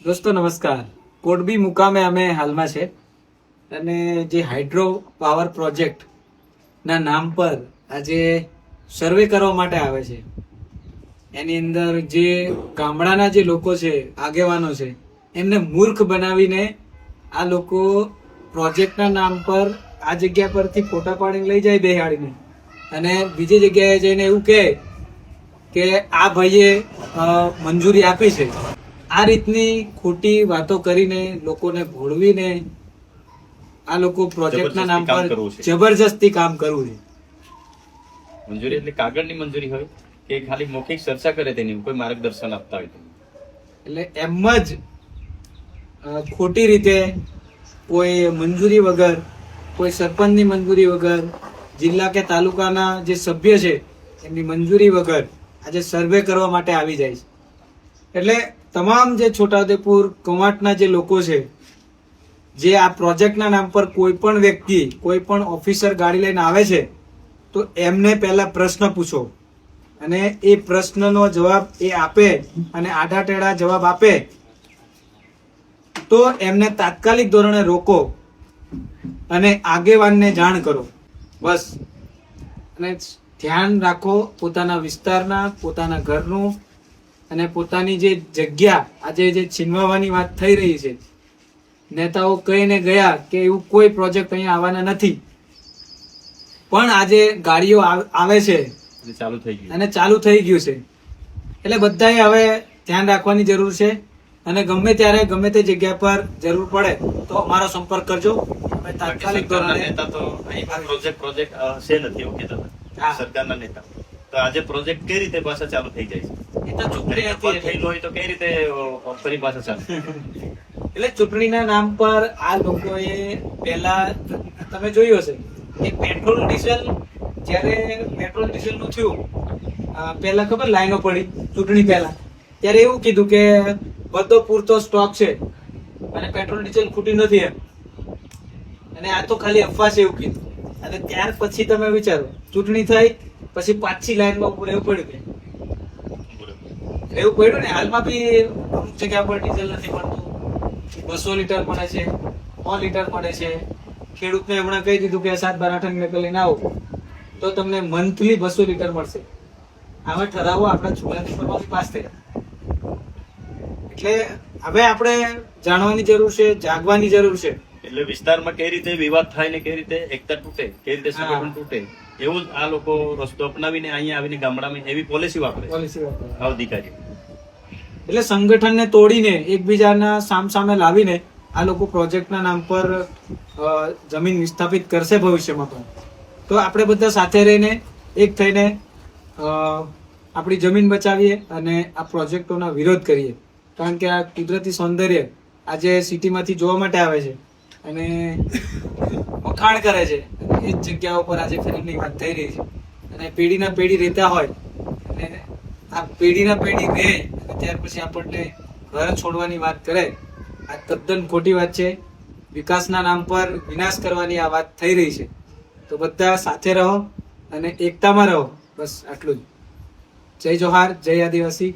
દોસ્તો નમસ્કાર. કોડબી મુકામે અમે હાલમાં છે અને જે હાઇડ્રો પાવર પ્રોજેક્ટ ના નામ પર આજે સર્વે કરવા માટે આવે છે. એની અંદર જે ગામડાના જે લોકો છે, આગેવાનો છે, એમને મૂર્ખ બનાવીને આ લોકો પ્રોજેક્ટના નામ પર આ જગ્યા પરથી ફોટા પાડીને લઈ જાય બેહાડીને, અને બીજી જગ્યાએ જઈને એવું કહે કે આ ભાઈએ મંજૂરી આપી છે. આ રીતની ખોટી વાતો કરીને લોકોને ભોળવીને આ લોકો પ્રોજેક્ટના નામ પર જબરજસ્તી કામ કરવું છે. મંજૂરી એટલે કાગળની મંજૂરી હોય કે ખાલી મૌખિક ચર્ચા કરે તેની કોઈ માર્ગદર્શન આપતા હોય? એટલે એમ જ ખોટી રીતે કોઈ મંજૂરી વગર, કોઈ સરપંચની મંજૂરી વગર, જિલ્લા કે તાલુકાના જે સભ્ય છે એમની મંજૂરી વગર આજે સર્વે કરવા માટે આવી જાય છે. એટલે તમામ જે છોટાઉદેપુર કવાંટના જે લોકો છે, જે આ પ્રોજેક્ટના નામ પર કોઈ પણ વ્યક્તિ, કોઈ પણ ઓફિસર ગાડી લઈને આવે છે, તો એમને પહેલા પ્રશ્ન પૂછો અને એ પ્રશ્નનો જવાબ એ આપે અને આડાટેડા જવાબ આપે તો એમને તાત્કાલિક ધોરણે રોકો અને આગેવાનને જાણ કરો. બસ. અને ધ્યાન રાખો પોતાના વિસ્તારના, પોતાના ઘરનું અને પોતાની જે જગ્યા આજે જે છીનવાવાની વાત થઈ રહી છે. નેતાઓ કહીને ગયા કે એવું કોઈ પ્રોજેક્ટ અહીંયા આવવાના નથી, પણ આજે ગાડીઓ આવે છે અને ચાલુ થઈ ગયું છે. એટલે બધાએ હવે ધ્યાન રાખવાની જરૂર છે અને ગમે ત્યારે ગમે તે જગ્યા પર જરૂર પડે તો અમારો સંપર્ક કરજો. તાત્કાલિક ધોરણે પ્રોજેક્ટ છે નથી એવું કહેતા સરકારના નેતા. તો આજે પ્રોજેક્ટ કઈ રીતે પાછા ચાલુ થઈ જાય છે? એ તો ચૂંટણી થયેલો હોય તો કઈ રીતે ફરી પાછા ચાલુ? એટલે ચૂંટણીના નામ પર આ લોકોએ પહેલા તમે જોયું હશે કે પેટ્રોલ ડીઝલ, જ્યારે પેટ્રોલ ડીઝલ નું થયું પહેલા ખબર લાઈનો પડી ચૂંટણી પહેલા, ત્યારે એવું કીધું કે બધો પૂરતો સ્ટોક છે અને પેટ્રોલ ડીઝલ ખૂટી નથી એમ. અને આ તો ખાલી અફવા છે એવું કીધું. અને ત્યાર પછી તમે વિચારો, ચૂંટણી થઈ પછી પાછી લાઈનમાં ઉભું રહેવું પડ્યું. એવું પડ્યું ને. હાલમાં બી અમુક જગ્યા પર ડીઝલ નથી મળતું, 200 લીટર મળે છે, 100 લીટર મળે છે. ખેડૂતને હમણાં કહી દીધું કે 7-12 ટન લઈને આવો તો તમને મંથલી 200 લીટર મળશે. આવા ઠરાવો આપણા છોટાઉદેપુરમાં પાસ થયા. એટલે હવે આપણે જાણવાની જરૂર છે, જાગવાની જરૂર છે. એટલે વિસ્તારમાં કઈ રીતે વિવાદ થાય ને કઈ રીતે એકતા તૂટે, કઈ રીતે સંગઠન તૂટે, એવું આ લોકો રસ્તો અપનાવીને અહીંયા આવીને ગામડામાં એવી પોલિસી વાપરે અધિકારી. એટલે સંગઠનને તોડીને એકબીજાના સામસામે લાવીને આ લોકો પ્રોજેક્ટના નામ પર જમીન વિસ્થાપિત કરશે ભવિષ્યમાં પણ. તો આપણે બધા સાથે રહીને એક થઈને આપણી જમીન બચાવીએ અને આ પ્રોજેક્ટોના વિરોધ કરીએ. કારણ કે આ કુદરતી સૌંદર્ય આજે સિટીમાંથી જોવા માટે આવે છે અને વખાણ કરે છે. એ જ જગ્યાઓ પર આજે ફિલ્મની વાત થઈ રહી છે અને પેઢીના પેઢી રહેતા હોય અને આ પેઢીના પેઢી રહે અને ત્યાર પછી આપણને ઘર છોડવાની વાત કરે, આ તદ્દન ખોટી વાત છે. વિકાસના નામ પર વિનાશ કરવાની આ વાત થઈ રહી છે. તો બધા સાથે રહો અને એકતામાં રહો. બસ આટલું જ. જય જોહાર, જય આદિવાસી.